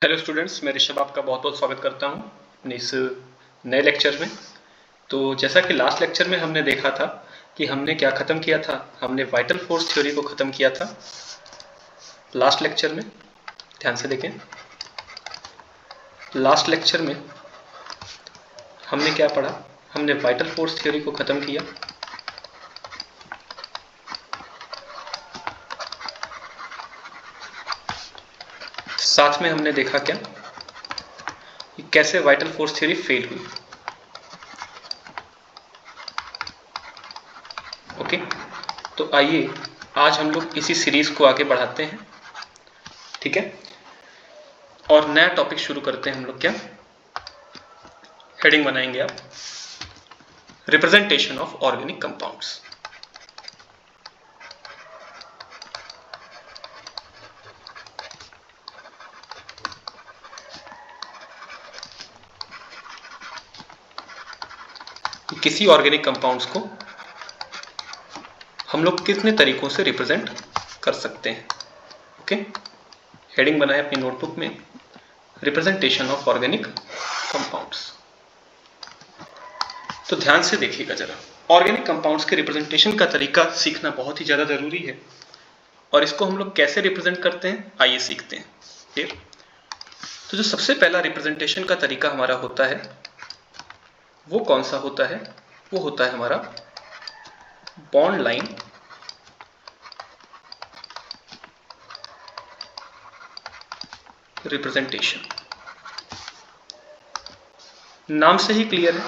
Hello students, मैं ऋषभ आपका बहुत बहुत स्वागत करता हूं अपने इस नए लेक्चर में। तो जैसा कि लास्ट लेक्चर में हमने देखा था कि हमने क्या ख़त्म किया था, हमने वाइटल फोर्स थ्योरी को ख़त्म किया था लास्ट लेक्चर में। ध्यान से देखें, लास्ट लेक्चर में हमने क्या पढ़ा, हमने वाइटल फोर्स थ्योरी को ख़त्म किया। साथ में हमने देखा क्या कि कैसे वाइटल फोर्स थ्योरी फेल हुई। ओके, तो आइए आज हम लोग इसी सीरीज को आगे बढ़ाते हैं, ठीक है। और नया टॉपिक शुरू करते हैं हम लोग। क्या हेडिंग बनाएंगे आप? Representation of organic compounds. किसी ऑर्गेनिक कंपाउंड्स को हम लोग कितने तरीकों से रिप्रेजेंट कर सकते हैं। ओके, हेडिंग बनाए अपनी नोटबुक में, रिप्रेजेंटेशन ऑफ ऑर्गेनिक कंपाउंड्स। तो ध्यान से देखिएगा जरा, ऑर्गेनिक कंपाउंड्स के रिप्रेजेंटेशन का तरीका सीखना बहुत ही ज़्यादा ज़रूरी है। और इसको हम लोग कैसे रिप्रेजेंट करते हैं, आइए सीखते हैं। फिर तो जो सबसे पहला रिप्रेजेंटेशन का तरीका हमारा होता है वो कौन सा होता है? वो होता है हमारा बॉन्ड लाइन रिप्रेजेंटेशन। नाम से ही क्लियर है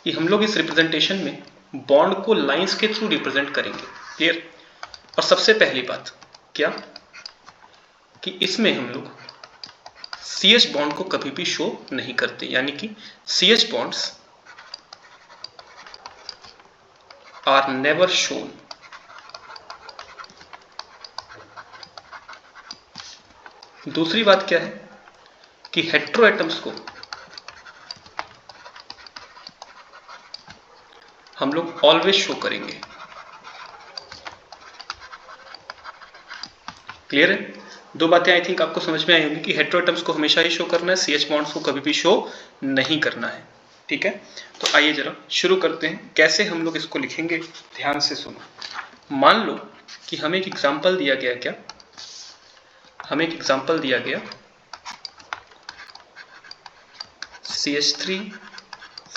कि हम लोग इस रिप्रेजेंटेशन में बॉन्ड को लाइंस के थ्रू रिप्रेजेंट करेंगे। क्लियर? और सबसे पहली बात क्या कि इसमें हम लोग CH बॉन्ड को कभी भी शो नहीं करते, यानी कि CH bonds are never shown. दूसरी बात क्या है कि हेटेरो एटम्स को हम लोग ऑलवेज शो करेंगे। क्लियर है? दो बातें आई थिंक आपको समझ में आई होंगी कि हेटेरो एटम्स को हमेशा ही शो करना है, CH बॉन्ड्स को कभी भी शो नहीं करना है। ठीक है, तो आइए जरा शुरू करते हैं कैसे हम लोग इसको लिखेंगे। ध्यान से सुनो। मान लो कि हमें एक एग्जांपल दिया गया, क्या हमें एक एग्जांपल दिया गया CH3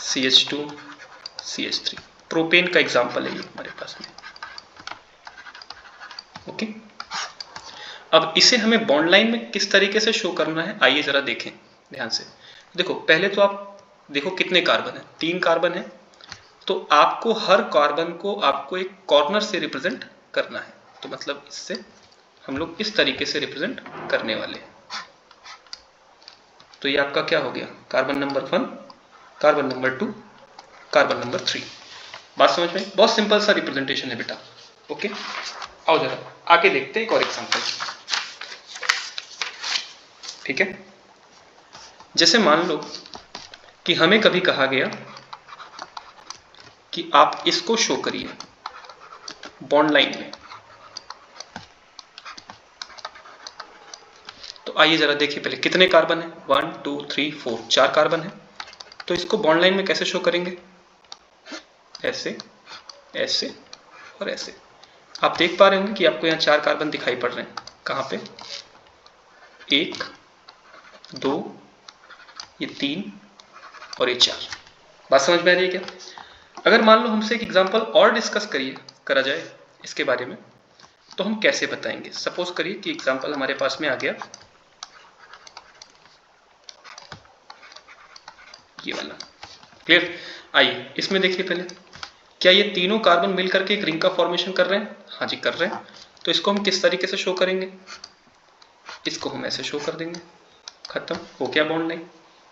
CH2 CH3, प्रोपेन का एग्जांपल है ये हमारे पास में। ओके, अब इसे हमें बॉन्ड लाइन में किस तरीके से शो करना है, आइए जरा देखें ध्यान से। देखो, पहले तो आप देखो कितने कार्बन है, 3 कार्बन है। तो आपको हर कार्बन को आपको एक कॉर्नर से रिप्रेजेंट करना है। तो मतलब इससे हम लोग इस तरीके से रिप्रेजेंट करने वाले हैं। तो ये आपका क्या हो गया, carbon number 1, carbon number 2, carbon number 3। बात समझ में? बहुत सिंपल सा रिप्रेजेंटेशन है बेटा। ओके, आओ जरा आगे देखते हैं एक और एग्जांपल। ठीक है, जैसे मान लो कि हमें कभी कहा गया कि आप इसको शो करिए बॉन्ड लाइन में। तो आइए जरा देखिए पहले कितने कार्बन है, 1 2 3 4, 4 कार्बन है। तो इसको बॉन्ड लाइन में कैसे शो करेंगे? ऐसे, ऐसे और ऐसे। आप देख पा रहे होंगे कि आपको यहाँ 4 कार्बन दिखाई पड़ रहे हैं। कहाँ पे? 1 2, ये 3 और ये 4। बात समझ में आ रही है क्या? अगर मान लो हमसे एक एग्जांपल और डिस्कस करा जाए इसके बारे में, तो हम कैसे बताएंगे? सपोज करिए कि एग्जांपल हमारे पास में आ गया ये वाला। क्लियर? आइए इसमें देखिए पहले, क्या ये तीनों कार्बन मिलकर के एक रिंग का फॉर्मेशन कर रहे हैं? हाँ जी, कर रहे हैं। तो इसको हम किस तरीके से शो करेंगे? इसको हम ऐसे शो कर देंगे। खत्म हो गया बॉन्ड लाइन।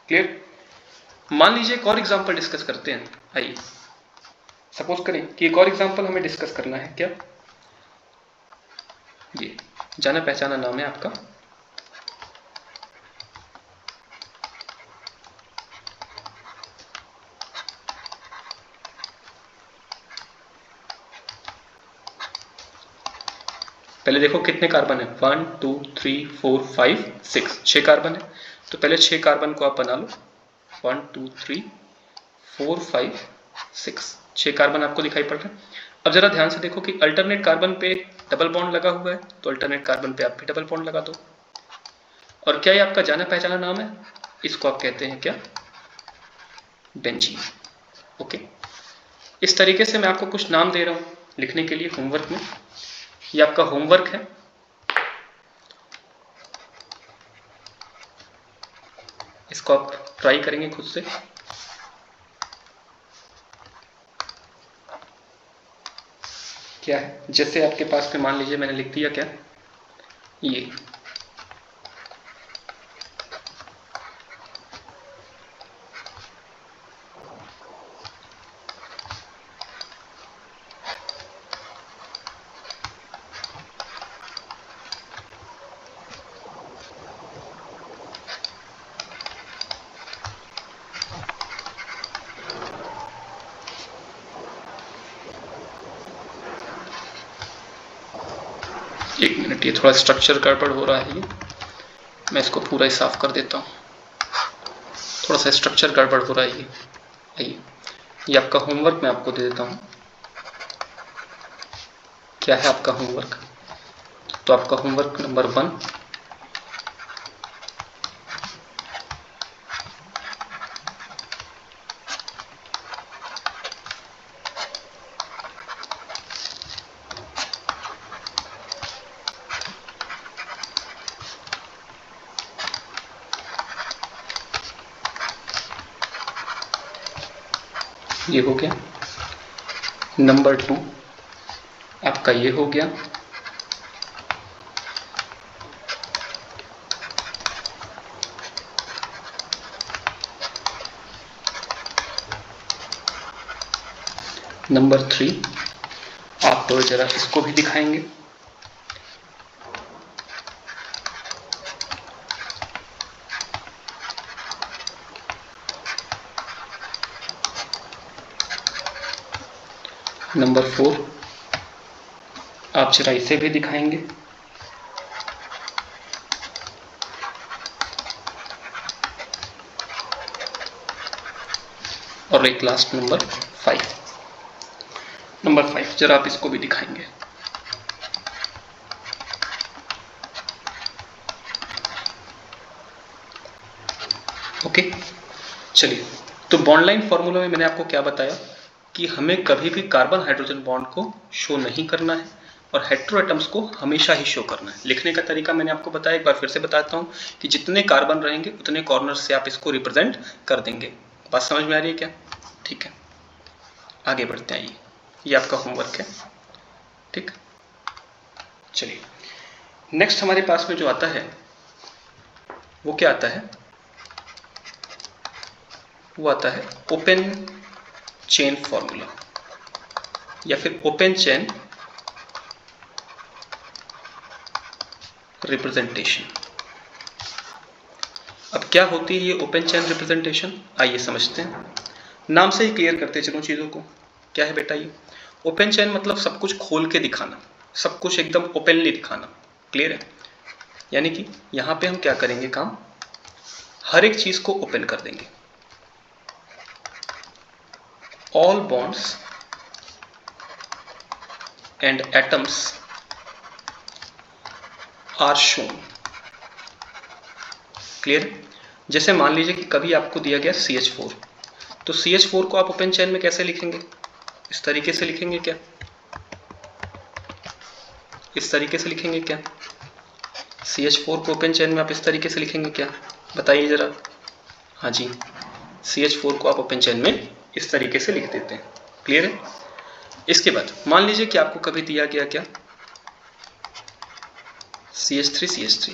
क्लियर? मान लीजिए एक और एग्जांपल डिस्कस करते हैं। आइए सपोज करें कि एक और एग्जांपल हमें डिस्कस करना है। क्या ये जाना पहचाना नाम है आपका, पहले देखो कितने कार्बन है, 1 2 3 4 5 6, 6 कार्बन है। तो पहले 6 कार्बन को आप बना लो, 1 2 3 4 5 6, 6 कार्बन आपको दिखाई पड़ रहा है। अब जरा ध्यान से देखो कि अल्टरनेट कार्बन पे डबल बॉन्ड लगा हुआ है, तो अल्टरनेट कार्बन पे आप भी डबल बॉन्ड लगा दो। और क्या ये आपका जाना पहचाना नाम है, इसको आप कहते हैं क्या, बेंजीन। ओके, इस तरीके से मैं आपको कुछ नाम दे रहा हूं लिखने के लिए होमवर्क में। ये आपका होमवर्क है। इसको आप ट्राई करेंगे खुद से। क्या है, जैसे आपके पास में मान लीजिए मैंने लिख दिया क्या, ये एक मिनट, ये थोड़ा स्ट्रक्चर गड़बड़ हो रहा है, ये मैं इसको पूरा ही साफ कर देता हूँ। थोड़ा सा स्ट्रक्चर गड़बड़ हो रहा है ये। आइए, ये आपका होमवर्क मैं आपको दे देता हूँ। क्या है आपका होमवर्क, तो आपका होमवर्क नंबर 1, ये हो गया। नंबर 2 आपका ये हो गया। नंबर 3 आप तो जरा इसको भी दिखाएंगे। नंबर 4 आप जरा इसे भी दिखाएंगे। और एक लास्ट नंबर 5, नंबर 5 जरा आप इसको भी दिखाएंगे। ओके, चलिए, तो बॉन्ड लाइन फॉर्मूला में मैंने आपको क्या बताया कि हमें कभी भी कार्बन हाइड्रोजन बॉन्ड को शो नहीं करना है और हेटेरो एटम्स को हमेशा ही शो करना है। लिखने का तरीका मैंने आपको बताया, एक बार फिर से बताता हूँ कि जितने कार्बन रहेंगे उतने कॉर्नर से आप इसको रिप्रेजेंट कर देंगे। बात समझ में आ रही है क्या? ठीक है, आगे बढ़ते हैं। ये आपका होमवर्क है। ठीक, चलिए नेक्स्ट हमारे पास में जो आता है वो क्या आता है, वो आता है ओपन चेन फॉर्मूला या फिर ओपन चेन रिप्रेजेंटेशन। अब क्या होती है ये ओपन चेन रिप्रेजेंटेशन, आइए समझते हैं। नाम से ही क्लियर करते चलो चीज़ों को। क्या है बेटा ये ओपन चेन, मतलब सब कुछ खोल के दिखाना, सब कुछ एकदम ओपनली दिखाना। क्लियर है? यानी कि यहां पे हम क्या करेंगे काम, हर एक चीज को ओपन कर देंगे। All bonds and atoms are shown. Clear? जैसे मान लीजिए कि कभी आपको दिया गया CH4, तो CH4 को आप ओपन चेन में कैसे लिखेंगे, इस तरीके से लिखेंगे क्या, इस तरीके से लिखेंगे क्या? CH4 को ओपन चेन में आप इस तरीके से लिखेंगे क्या, बताइए जरा। हाँ जी, CH4 को आप ओपन चेन में इस तरीके से लिख देते हैं। क्लियर है? इसके बाद मान लीजिए कि आपको कभी दिया गया क्या, CH3,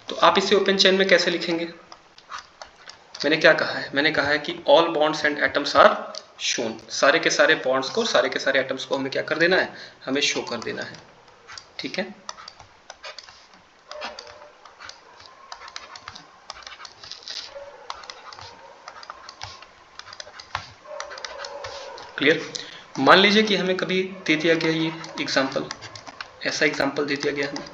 तो आप इसे ओपन चेन में कैसे लिखेंगे? मैंने क्या कहा है, मैंने कहा है कि all bonds and atoms are shown. सारे के सारे बॉन्ड्स को, सारे के सारे एटम्स को हमें क्या कर देना है, हमें शो कर देना है। ठीक है, क्लियर? मान लीजिए कि हमें कभी दे दिया गया ये एग्जांपल ऐसा एग्जांपल दे दिया गया हमें।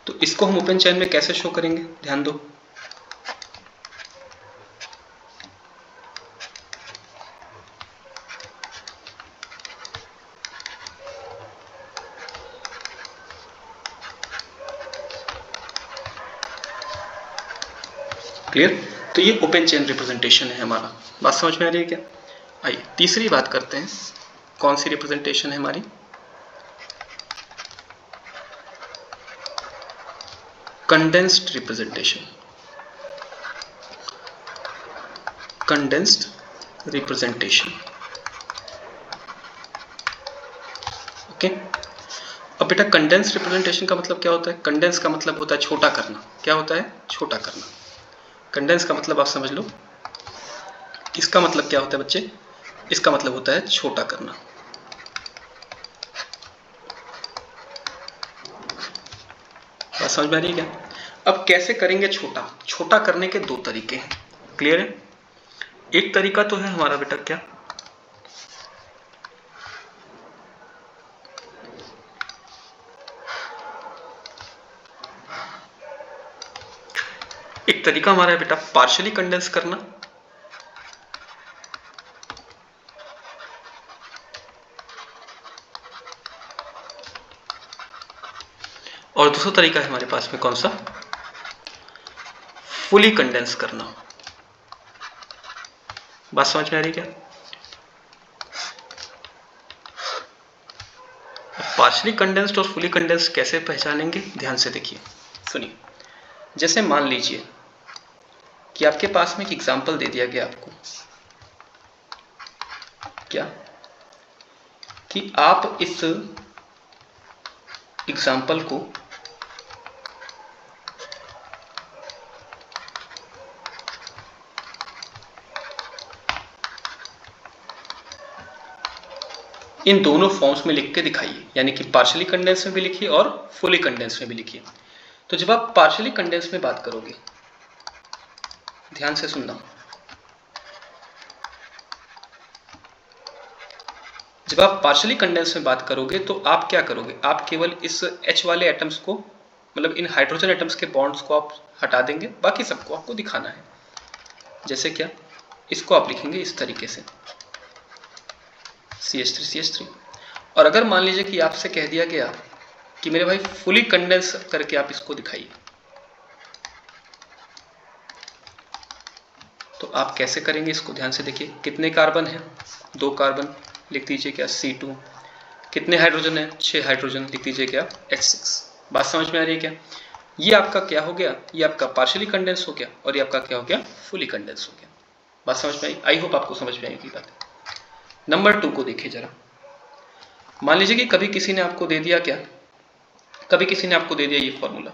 तो इसको हम ओपन चैन में कैसे शो करेंगे, ध्यान दो। क्लियर? तो ये ओपन चेन रिप्रेजेंटेशन है हमारा। बात समझ में आ रही है क्या? आइए तीसरी बात करते हैं। कौन सी रिप्रेजेंटेशन है हमारी? Condensed representation. Condensed representation, okay. अब बेटा कंडेंस्ड रिप्रेजेंटेशन का मतलब क्या होता है? कंडेंस का मतलब होता है छोटा करना। क्या होता है? छोटा करना। कंडेंस का मतलब आप समझ लो, इसका मतलब क्या होता है बच्चे? इसका मतलब होता है छोटा करना। बात समझ में आ रही है क्या? अब कैसे करेंगे छोटा? छोटा करने के दो तरीके हैं। क्लियर है? एक तरीका तो है हमारा बेटा क्या, एक तरीका हमारा है बेटा पार्शियली कंडेंस करना, और दूसरा तरीका है हमारे पास में कौन सा? फुली कंडेंस करना। बात समझ में आ रही है क्या? पार्शियली कंडेंस्ड और फुली कंडेंस्ड कैसे पहचानेंगे? ध्यान से देखिए, सुनिए। जैसे मान लीजिए कि आपके पास में एक एग्जांपल दे दिया गया आपको, क्या कि आप इस एग्जांपल को इन दोनों फॉर्म्स में लिख के दिखाइए, यानी कि पार्शियली कंडेंस में भी लिखिए और फुली कंडेंस में भी लिखिए। तो जब आप पार्शियली कंडेंस में बात करोगे, ध्यान से सुनना, जब आप पार्शियली कंडेंस में बात करोगे तो आप क्या करोगे? आप केवल इस H वाले एटम्स को, मतलब इन हाइड्रोजन एटम्स के बॉन्ड्स को आप हटा देंगे, बाकी सबको आपको दिखाना है। जैसे क्या? इसको आप लिखेंगे इस तरीके से CH3 और अगर मान लीजिए कि आपसे कह दिया गया कि मेरे भाई फुली कंडेंस करके आप इसको दिखाइए, तो आप कैसे करेंगे इसको? ध्यान से देखिए। कितने कार्बन है? 2 कार्बन, लिख दीजिए क्या C2। कितने हाइड्रोजन है? 6 हाइड्रोजन, लिख दीजिए क्या H6। बात समझ में आ रही है क्या? ये आपका क्या हो गया? ये आपका पार्शियली कंडेंस हो गया और ये आपका क्या हो गया? फुली कंडेंस हो गया। बात समझ में आई? आई होप आपको समझ में आएगी बात। नंबर 2 को देखिए जरा। मान लीजिए कि कभी किसी ने आपको दे दिया क्या, कभी किसी ने आपको दे दिया ये फॉर्मूला,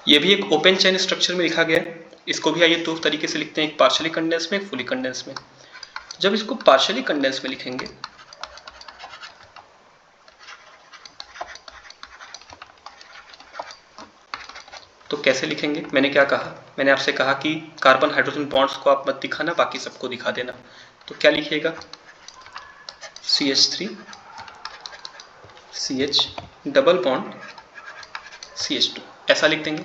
ये भी एक ओपन चेन स्ट्रक्चर में लिखा गया है। इसको भी आइए दो तरीके से लिखते हैं, एक पार्शियली कंडेंस में, एक फुली कंडेंस में। जब इसको पार्शियली कंडेंस में लिखेंगे तो कैसे लिखेंगे? मैंने क्या कहा? मैंने आपसे कहा कि कार्बन हाइड्रोजन बॉन्ड्स को आप मत दिखाना, बाकी सबको दिखा देना। तो क्या लिखिएगा? CH3 CH double bond CH2, ऐसा लिख देंगे।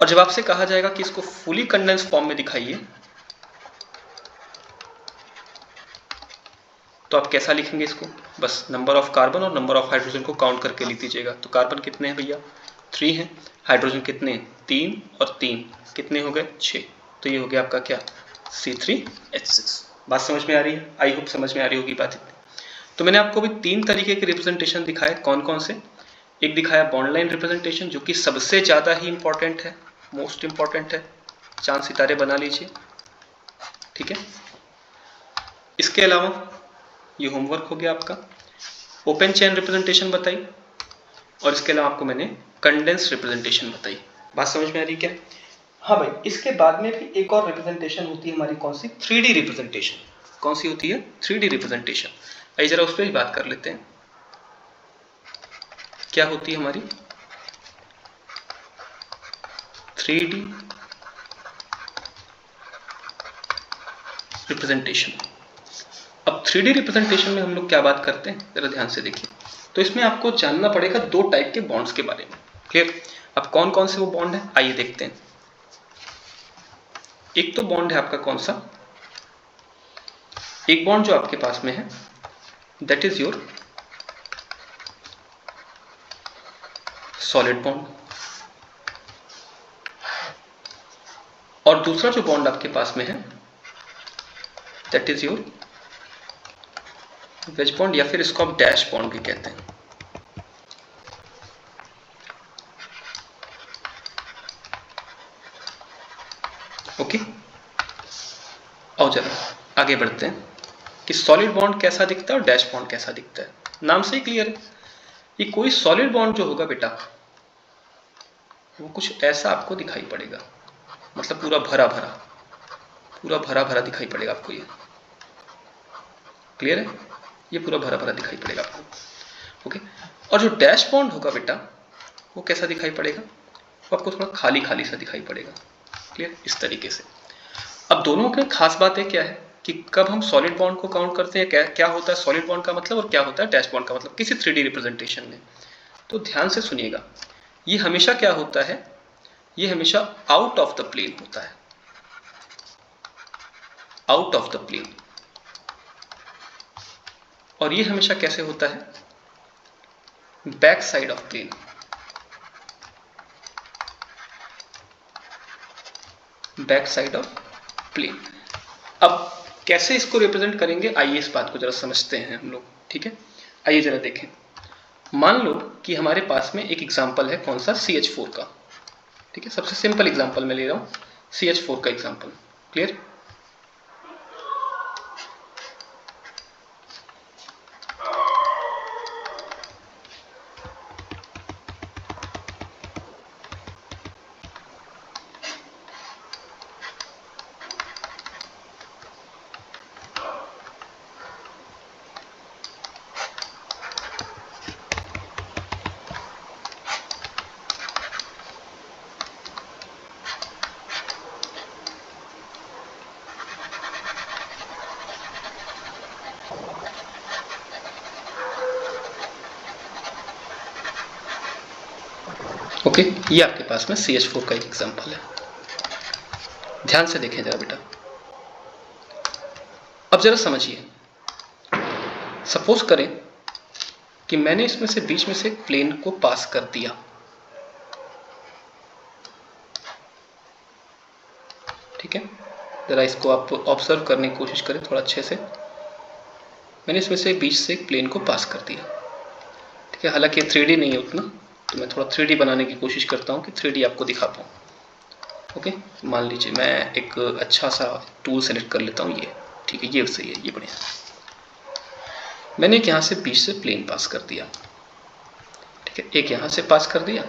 और जब आपसे कहा जाएगा कि इसको फुली कंडेंस फॉर्म में दिखाइए, तो आप कैसा लिखेंगे इसको? बस नंबर ऑफ कार्बन और नंबर ऑफ हाइड्रोजन को काउंट करके लिख दीजिएगा। तो कार्बन कितने हैं भैया? 3 हैं। हाइड्रोजन कितने? 3 और 3 कितने हो गए? 6। तो ये हो गया आपका क्या? C3H6। बात समझ में आ रही है? आई होप समझ में आ रही होगी बात इतनी। तो मैंने आपको भी 3 तरीके के रिप्रेजेंटेशन दिखाए। कौन कौन से? एक दिखाया बॉन्ड लाइन रिप्रेजेंटेशन, जो कि सबसे ज़्यादा ही इंपॉर्टेंट है, मोस्ट इंपॉर्टेंट है, चांद सितारे बना लीजिए, ठीक है। इसके अलावा ये होमवर्क हो गया आपका। ओपन चेन रिप्रेजेंटेशन बताई और इसके अलावा आपको मैंने कंडेंस रिप्रेजेंटेशन बताई। बात समझ में आ रही क्या? हाँ भाई, इसके बाद में भी एक और रिप्रेजेंटेशन होती है हमारी, कौन सी? 3D representation. कौन सी होती है? 3D representation. आइए जरा उस पर भी बात कर लेते हैं। क्या होती है हमारी 3D रिप्रेजेंटेशन। अब 3D रिप्रेजेंटेशन में हम लोग क्या बात करते हैं, जरा ध्यान से देखिए। तो इसमें आपको जानना पड़ेगा दो टाइप के बॉन्ड्स के बारे में। क्लियर? अब कौन कौन से वो बॉन्ड है, आइए देखते हैं। एक तो बॉन्ड है आपका कौन सा, एक बॉन्ड जो आपके पास में है that is your solid bond, और दूसरा जो बॉन्ड आपके पास में है that is your ways bond, या फिर इसको आप डैश बॉन्ड भी कहते हैं। ओके, आओ जरा आगे बढ़ते हैं कि सॉलिड बॉन्ड कैसा दिखता है और डैश बॉन्ड कैसा दिखता है। नाम से ही क्लियर है कि कोई सॉलिड बॉन्ड जो होगा बेटा वो कुछ ऐसा आपको दिखाई पड़ेगा, मतलब पूरा भरा भरा दिखाई पड़ेगा आपको। ये क्लियर है, ये पूरा भरा भरा दिखाई पड़ेगा आपको। ओके, और जो डैश बॉन्ड होगा बेटा वो कैसा दिखाई पड़ेगा, वो आपको थोड़ा खाली खाली सा दिखाई पड़ेगा। क्लियर, इस तरीके से। अब दोनों की खास बातें क्या है कि कब हम सॉलिड बॉन्ड को काउंट करते हैं, क्या होता है सॉलिड बॉन्ड का मतलब और क्या होता है डैश बॉन्ड का मतलब किसी 3D रिप्रेजेंटेशन में। तो ध्यान से सुनिएगा, ये हमेशा क्या होता है, ये हमेशा आउट ऑफ द प्लेन होता है, आउट ऑफ द प्लेन। और ये हमेशा कैसे होता है, back side of plane. Back side of plane. अब कैसे इसको रिप्रेजेंट करेंगे, आइए इस बात को जरा समझते हैं हम लोग। ठीक है, आइए जरा देखें। मान लो कि हमारे पास में एक एग्जांपल है कौन सा, CH4 का। ठीक है, सबसे सिंपल एग्जांपल मैं ले रहा हूं, CH4 का एग्जांपल। क्लियर? ओके, ये आपके पास में CH4 का एक एग्जांपल है। ध्यान से देखें जरा बेटा। अब जरा समझिए, सपोज करें कि मैंने इसमें से बीच में से एक प्लेन को पास कर दिया। ठीक है, जरा इसको आप ऑब्जर्व करने की कोशिश करें थोड़ा अच्छे से। मैंने इसमें से बीच से एक प्लेन को पास कर दिया। ठीक है, हालांकि 3D नहीं है उतना, तो मैं थोड़ा 3D बनाने की कोशिश करता हूँ कि 3D आपको दिखा पाऊँ। ओके, मान लीजिए मैं एक अच्छा सा टूल सेलेक्ट कर लेता हूँ, ये ठीक है, ये सही है, ये बढ़िया। मैंने एक यहाँ से बीच से प्लेन पास कर दिया। ठीक है, एक यहाँ से पास कर दिया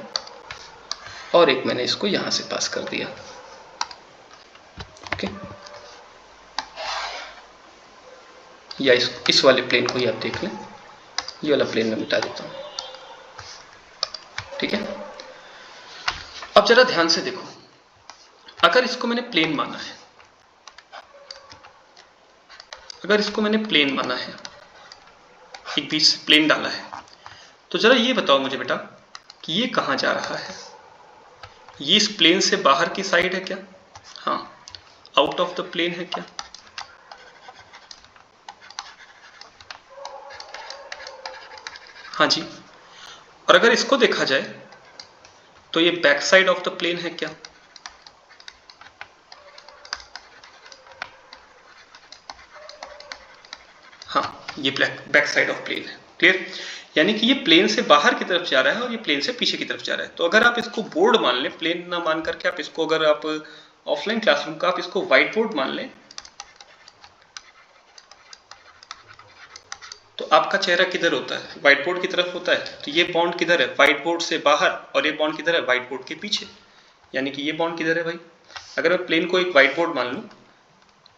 और एक मैंने इसको यहाँ से पास कर दिया। ओके, या इस वाले प्लेन को ही आप देख लें, ये वाला प्लेन मैं मिटा देता हूँ। ठीक है, अब जरा ध्यान से देखो, अगर इसको मैंने प्लेन माना है, अगर इसको मैंने प्लेन माना है, एक बीच से प्लेन डाला है, तो जरा ये बताओ मुझे बेटा कि ये कहाँ जा रहा है, ये इस प्लेन से बाहर की साइड है क्या, हाँ आउट ऑफ द प्लेन है क्या, हाँ जी। और अगर इसको देखा जाए तो ये back side of the plane है क्या, हाँ ये बैक साइड ऑफ प्लेन है। क्लियर, यानी कि ये प्लेन से बाहर की तरफ जा रहा है और ये प्लेन से पीछे की तरफ जा रहा है। तो अगर आप इसको बोर्ड मान लें, प्लेन ना मान करके आप इसको, अगर आप ऑफलाइन क्लासरूम का आप इसको व्हाइट बोर्ड मान लें, तो आपका चेहरा किधर होता है, व्हाइट बोर्ड की तरफ होता है। तो ये बॉन्ड किधर है, व्हाइट बोर्ड से बाहर, और ये बॉन्ड किधर है, व्हाइट बोर्ड के पीछे। यानी कि ये बॉन्ड किधर है भाई, अगर मैं प्लेन को एक व्हाइट बोर्ड मान लूं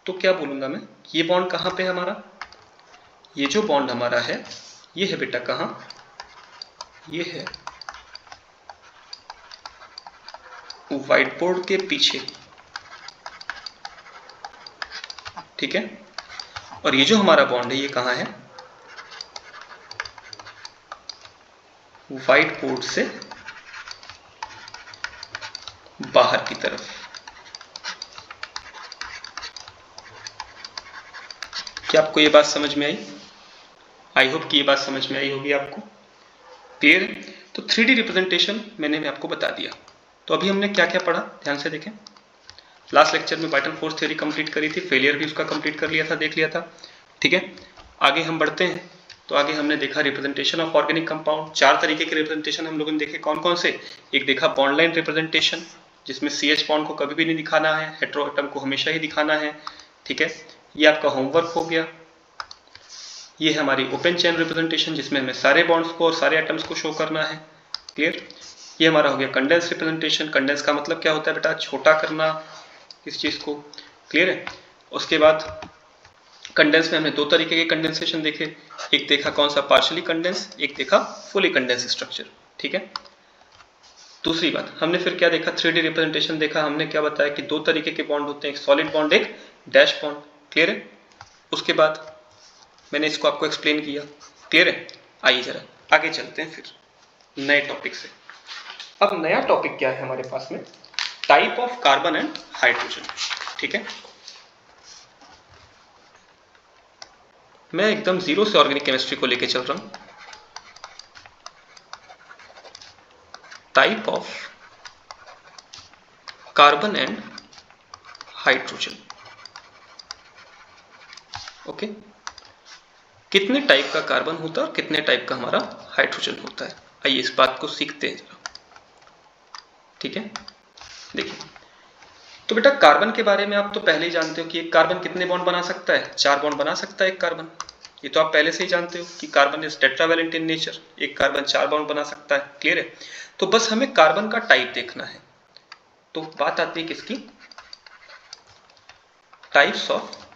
तो क्या बोलूंगा मैं, ये बॉन्ड कहाँ पे है हमारा, ये जो बॉन्ड हमारा है ये है बेटा कहाँ, ये है व्हाइट बोर्ड के पीछे, ठीक है। और ये जो हमारा बॉन्ड है ये कहाँ है, व्हाइट बोर्ड से बाहर की तरफ। क्या आपको ये बात समझ में आई? आई होप कि ये बात समझ में आई होगी आपको। क्लियर है? तो 3D रिप्रेजेंटेशन मैंने आपको बता दिया। तो अभी हमने क्या क्या पढ़ा, ध्यान से देखें। लास्ट लेक्चर में वाइटल फोर्स थ्योरी कंप्लीट करी थी, फेलियर भी उसका कंप्लीट कर लिया था, देख लिया था, ठीक है। आगे हम बढ़ते हैं। तो आगे हमने देखा रिप्रेजेंटेशन ऑफ ऑर्गेनिक कंपाउंड। 4 तरीके के रिप्रेजेंटेशन हम लोगों ने देखे, कौन कौन से। एक देखा बॉन्ड लाइन रिप्रेजेंटेशन, जिसमें CH बॉन्ड को कभी भी नहीं दिखाना है, हेटेरो एटम को हमेशा ही दिखाना है, ठीक है। ये आपका होमवर्क हो गया। ये है हमारी ओपन चेन रिप्रेजेंटेशन, जिसमें हमें सारे बॉन्ड्स को और सारे एटम्स को शो करना है। क्लियर? ये हमारा हो गया कंडेंस रिप्रेजेंटेशन। कंडेंस का मतलब क्या होता है बेटा, छोटा करना इस चीज को। क्लियर है? उसके बाद कंडेंस में हमने 2 तरीके के कंडेंसेशन देखे। एक देखा कौन सा, पार्शियली कंडेंस, एक देखा फुली कंडेंस स्ट्रक्चर, ठीक है। दूसरी बात हमने फिर क्या देखा, 3D रिप्रेजेंटेशन देखा। हमने क्या बताया कि 2 तरीके के बॉन्ड होते हैं, एक सॉलिड बॉन्ड, एक डैश बॉन्ड। क्लियर है? उसके बाद मैंने इसको आपको एक्सप्लेन किया। क्लियर है? आइए जरा आगे चलते हैं फिर नए टॉपिक से। अब नया टॉपिक क्या है हमारे पास में, type of carbon and hydrogen, ठीक है। मैं एकदम जीरो से ऑर्गेनिक केमिस्ट्री को लेके चल रहा हूं। Type of carbon and hydrogen, okay. कितने टाइप का कार्बन होता है और कितने टाइप का हमारा हाइड्रोजन होता है, आइए इस बात को सीखते हैं जरा, ठीक है। देखिए, तो बेटा कार्बन के बारे में आप तो पहले ही जानते हो कि एक कार्बन कितने बॉन्ड बना सकता है, 4 बॉन्ड बना सकता है एक कार्बन। ये तो आप पहले से ही जानते हो कि carbon is tetravalent in nature, एक कार्बन 4 बॉन्ड बना सकता है। क्लियर है? तो बस हमें कार्बन का टाइप देखना है। तो बात आती है किसकी, टाइप्स ऑफ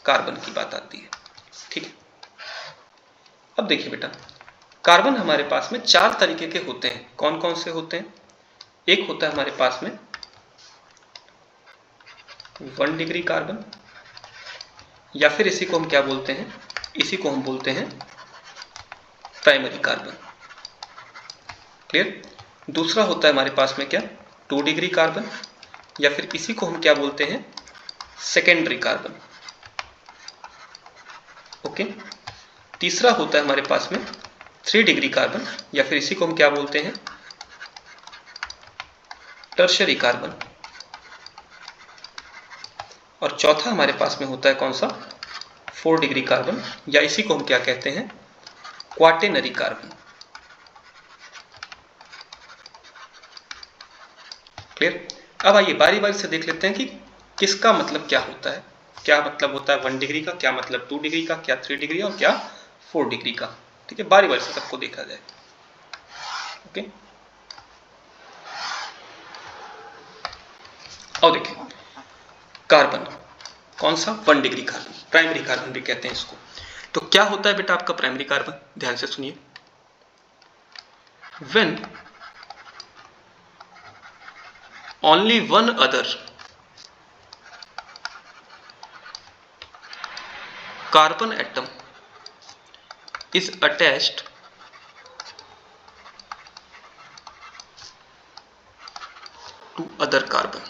कार्बन की बात आती है, ठीक है। अब देखिए बेटा, कार्बन हमारे पास में 4 तरीके के होते हैं। कौन कौन से होते हैं? एक होता है हमारे पास में 1 डिग्री कार्बन, या फिर इसी को हम क्या बोलते हैं, इसी को हम बोलते हैं प्राइमरी कार्बन। क्लियर? दूसरा होता है हमारे पास में क्या, 2 डिग्री कार्बन, या फिर इसी को हम क्या बोलते हैं, सेकेंडरी कार्बन, ओके। तीसरा होता है हमारे पास में 3 डिग्री कार्बन, या फिर इसी को हम क्या बोलते हैं, टर्शरी कार्बन। और चौथा हमारे पास में होता है कौन सा, 4 डिग्री कार्बन, या इसी को हम क्या कहते हैं, क्वाटेनरी कार्बन। क्लियर? अब आइए बारी बारी से देख लेते हैं कि किसका मतलब क्या होता है। क्या मतलब होता है 1 डिग्री का, क्या मतलब 2 डिग्री का, क्या 3 डिग्री और क्या 4 डिग्री का, ठीक है। बारी बारी से सबको देखा जाए, ओके। और देखिए, कार्बन कौन सा, 1 डिग्री कार्बन, प्राइमरी कार्बन भी कहते हैं इसको। तो क्या होता है बेटा आपका प्राइमरी कार्बन, ध्यान से सुनिए। When only one other carbon atom is attached to other carbon,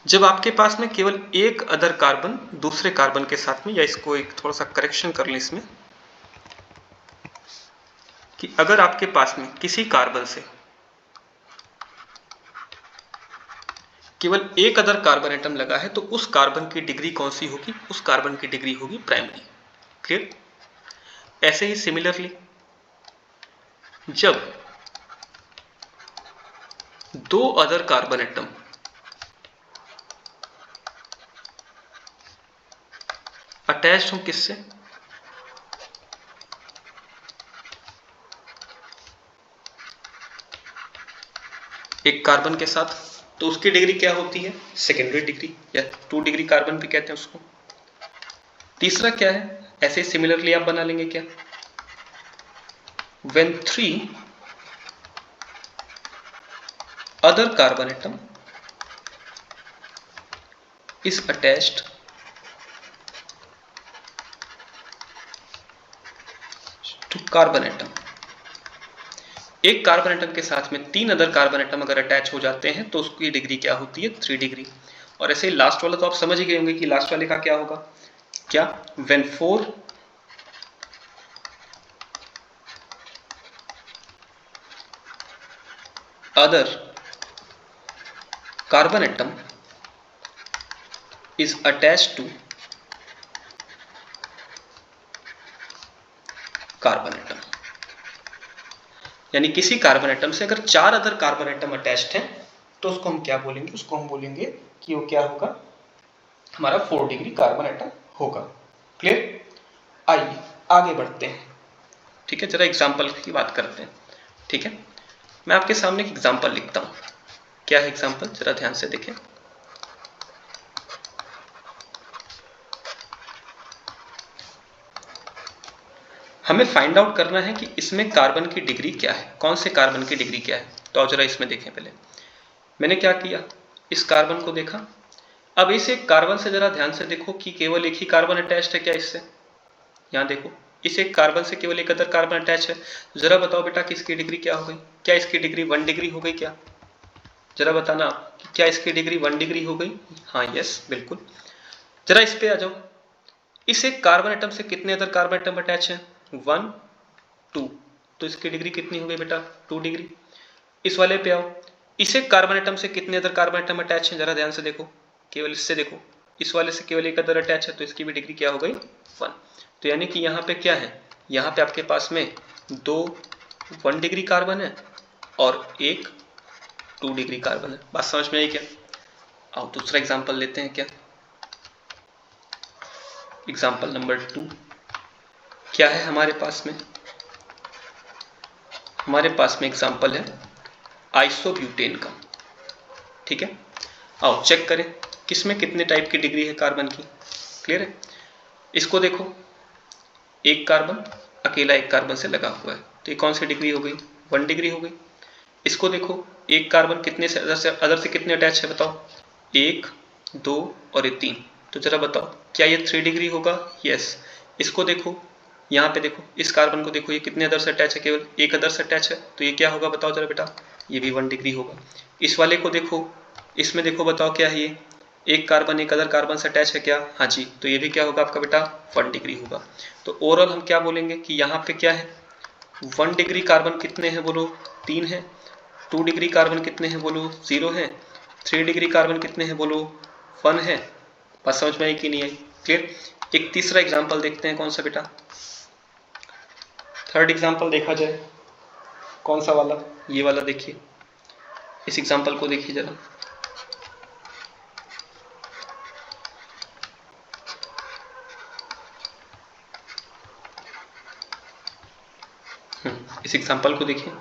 जब आपके पास में केवल एक अदर कार्बन दूसरे कार्बन के साथ में, या इसको एक थोड़ा सा करेक्शन कर लें इसमें, कि अगर आपके पास में किसी कार्बन से केवल एक अदर कार्बन एटम लगा है, तो उस कार्बन की डिग्री कौन सी होगी, उस कार्बन की डिग्री होगी प्राइमरी। क्लियर? ऐसे ही सिमिलरली जब 2 अदर कार्बन एटम अटैच्ड हो किससे, एक कार्बन के साथ, तो उसकी डिग्री क्या होती है? सेकेंडरी डिग्री, या 2 डिग्री कार्बन भी कहते हैं उसको। तीसरा क्या है? ऐसे सिमिलरली आप बना लेंगे क्या, when 3 other carbon atom is attached to carbon atom, एक कार्बन एटम के साथ में 3 अदर कार्बन एटम अगर अटैच हो जाते हैं तो उसकी डिग्री क्या होती है? 3 डिग्री। और ऐसे ही लास्ट वाला तो आप समझ ही गए होंगे कि लास्ट वाले का क्या होगा, क्या, when 4 other carbon atom is attached to carbon atom, यानी किसी कार्बन एटम से अगर 4 अदर कार्बन एटम अटैच्ड हैं तो उसको हम क्या बोलेंगे? उसको हम बोलेंगे कि वो क्या होगा, हमारा 4 डिग्री कार्बन एटम होगा। क्लियर? आइए आगे बढ़ते हैं। ठीक है, जरा एग्जाम्पल की बात करते हैं। ठीक है, मैं आपके सामने एक एग्जाम्पल लिखता हूं। क्या है एग्जाम्पल, जरा ध्यान से देखें। हमें फाइंड आउट करना है कि इसमें कार्बन की डिग्री क्या है, कौन से कार्बन की डिग्री क्या है। तो आप जरा इसमें देखें। पहले मैंने क्या किया, इस कार्बन को देखा। अब इस एक कार्बन से जरा ध्यान से देखो कि केवल एक ही कार्बन अटैच्ड है क्या इससे। यहाँ देखो, इस एक कार्बन से केवल एक अदर कार्बन अटैच है। जरा बताओ बेटा कि इसकी डिग्री क्या हो गई? क्या इसकी डिग्री 1 डिग्री हो गई क्या? जरा बताना कि क्या इसकी डिग्री 1 डिग्री हो गई? हाँ, यस, बिल्कुल। जरा इस पे आ जाओ। इस एक कार्बन एटम से कितने अदर कार्बन एटम अटैच हैं? 1 2, तो इसकी डिग्री कितनी हो गई बेटा? 2 डिग्री। इस वाले पे आओ। इस एक कार्बन एटम से कितने अदर कार्बन एटम अटैच हैं? जरा ध्यान से देखो, केवल इससे देखो। इस वाले से केवल एक अदर अटैच है, तो इसकी भी डिग्री क्या हो गई? 1। तो यानी कि यहाँ पे क्या है, यहाँ पे आपके पास में 2 1 डिग्री कार्बन है और एक 2 डिग्री कार्बन है। बात समझ में आई क्या? आओ दूसरा एग्जाम्पल लेते हैं। क्या एग्जाम्पल नंबर 2 क्या है हमारे पास में? हमारे पास में एग्जाम्पल है आइसोब्यूटेन का। ठीक है, आओ चेक करें किसमें कितने टाइप की डिग्री है कार्बन की। क्लियर है? इसको देखो, एक कार्बन अकेला एक कार्बन से लगा हुआ है, तो ये कौन सी डिग्री हो गई? 1 डिग्री हो गई। इसको देखो, एक कार्बन कितने से अदर से कितने अटैच है बताओ? 1 2 और ये 3, तो जरा बताओ क्या ये 3 डिग्री होगा? यस। इसको देखो, यहाँ पे देखो, इस कार्बन को देखो, ये कितने अदर से अटैच है? केवल एक अदर से अटैच है, तो ये क्या होगा बताओ जरा बेटा? ये भी 1 डिग्री होगा। इस वाले को देखो, इसमें देखो, बताओ क्या है ये? एक कार्बन एक अदर कार्बन से अटैच है क्या? हाँ जी, तो ये भी क्या होगा आपका बेटा? 1 डिग्री होगा। तो ओवरऑल हम क्या बोलेंगे कि यहाँ पे क्या है, 1 डिग्री कार्बन कितने हैं बोलो? 3 है। 2 डिग्री कार्बन कितने हैं बोलो? 0 है। 3 डिग्री कार्बन कितने हैं बोलो? 1 है। बात समझ में आई कि नहीं आई? क्लियर? एक तीसरा एग्जाम्पल देखते हैं, कौन सा बेटा? थर्ड एग्जाम्पल देखा जाए, कौन सा वाला? ये वाला देखिए, इस एग्जाम्पल को देखिए जरा। इस एग्जाम्पल को देखिए।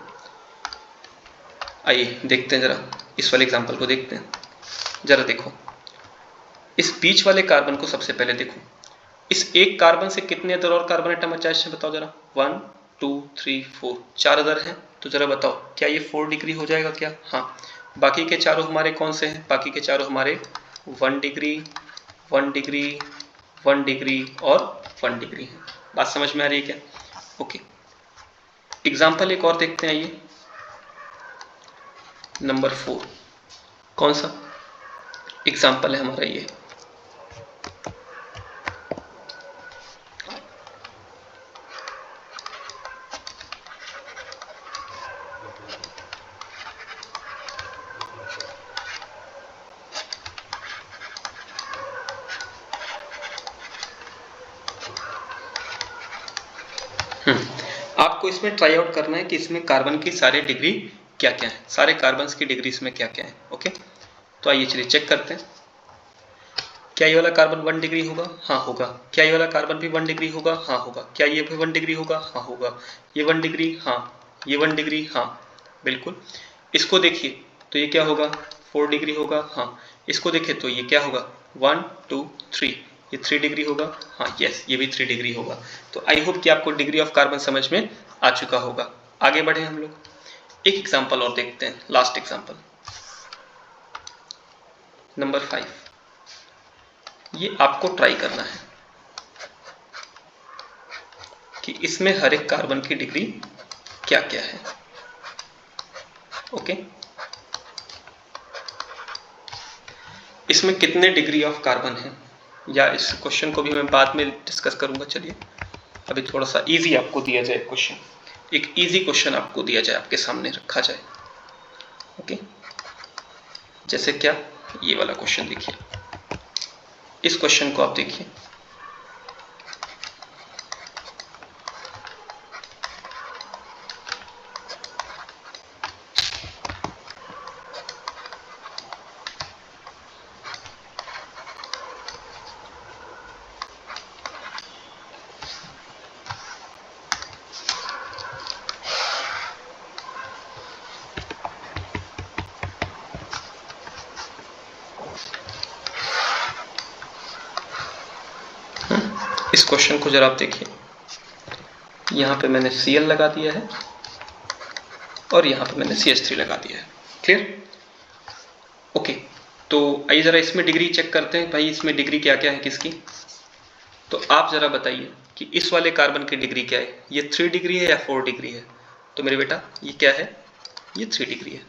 आइए देखते हैं जरा, इस वाले एग्जाम्पल को देखते हैं। जरा देखो, इस बीच वाले कार्बन को सबसे पहले देखो। इस एक कार्बन से कितने अदर और कार्बन एटम अटैच है बताओ जरा? 1 2 3 4, 4 अदर हैं। तो जरा बताओ क्या ये 4 डिग्री हो जाएगा क्या? हाँ। बाकी के चारों हमारे कौन से हैं? बाकी के चारों हमारे 1 डिग्री 1 डिग्री 1 डिग्री और 1 डिग्री हैं। बात समझ में आ रही है क्या? ओके, एग्जाम्पल एक और देखते हैं। ये नंबर 4 कौन सा एग्जाम्पल है हमारा? ये आपको इसमें ट्राई आउट करना है कि इसमें कार्बन की सारी डिग्री क्या क्या है, सारे कार्बन्स की डिग्री इसमें क्या क्या है। ओके, तो आइए चलिए चेक करते हैं। क्या ये वाला कार्बन 1 डिग्री होगा? हाँ होगा। क्या ये वाला कार्बन भी 1 डिग्री होगा? हाँ होगा। क्या ये भी 1 डिग्री होगा? हाँ होगा। ये 1 डिग्री? हाँ। ये 1 डिग्री? हाँ बिल्कुल। इसको देखिए, तो ये क्या होगा? 4 डिग्री होगा, हाँ। इसको देखें तो ये क्या होगा 1 2 3, ये 3 डिग्री होगा, हाँ यस ये भी 3 डिग्री होगा। तो आई होप कि आपको डिग्री ऑफ कार्बन समझ में आ चुका होगा। आगे बढ़े हम लोग, एक एग्जाम्पल और देखते हैं, लास्ट एग्जाम्पल नंबर 5। ये आपको ट्राई करना है कि इसमें हर एक कार्बन की डिग्री क्या क्या है। ओके, इसमें कितने डिग्री ऑफ कार्बन है, या इस क्वेश्चन को भी मैं बाद में डिस्कस करूंगा। चलिए अभी थोड़ा सा इजी आपको दिया जाए क्वेश्चन, एक इजी क्वेश्चन आपको दिया जाए, आपके सामने रखा जाए। ओके, जैसे क्या, ये वाला क्वेश्चन देखिए, इस क्वेश्चन को आप देखिए। इस क्वेश्चन को जरा आप देखिए, यहाँ पे मैंने Cl लगा दिया है और यहाँ पे मैंने CH3 लगा दिया है। क्लियर? ओके, तो आइए जरा इसमें डिग्री चेक करते हैं भाई, इसमें डिग्री क्या क्या है किसकी। तो आप जरा बताइए कि इस वाले कार्बन की डिग्री क्या है, ये 3 डिग्री है या 4 डिग्री है। तो मेरे बेटा ये क्या है, ये 3 डिग्री है।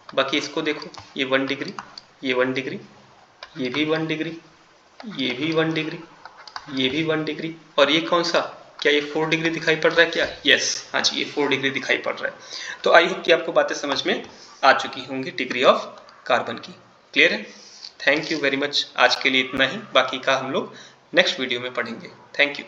बाकी इसको देखो, ये 1 डिग्री, ये 1 डिग्री, ये भी 1 डिग्री, ये भी 1 डिग्री, ये भी 1 डिग्री, और ये कौन सा, क्या ये 4 डिग्री दिखाई पड़ रहा है क्या? यस, हाँ जी ये 4 डिग्री दिखाई पड़ रहा है। तो आई होप कि आपको बातें समझ में आ चुकी होंगी डिग्री ऑफ कार्बन की। क्लियर है? Thank you very much. आज के लिए इतना ही, बाकी का हम लोग नेक्स्ट वीडियो में पढ़ेंगे। Thank you.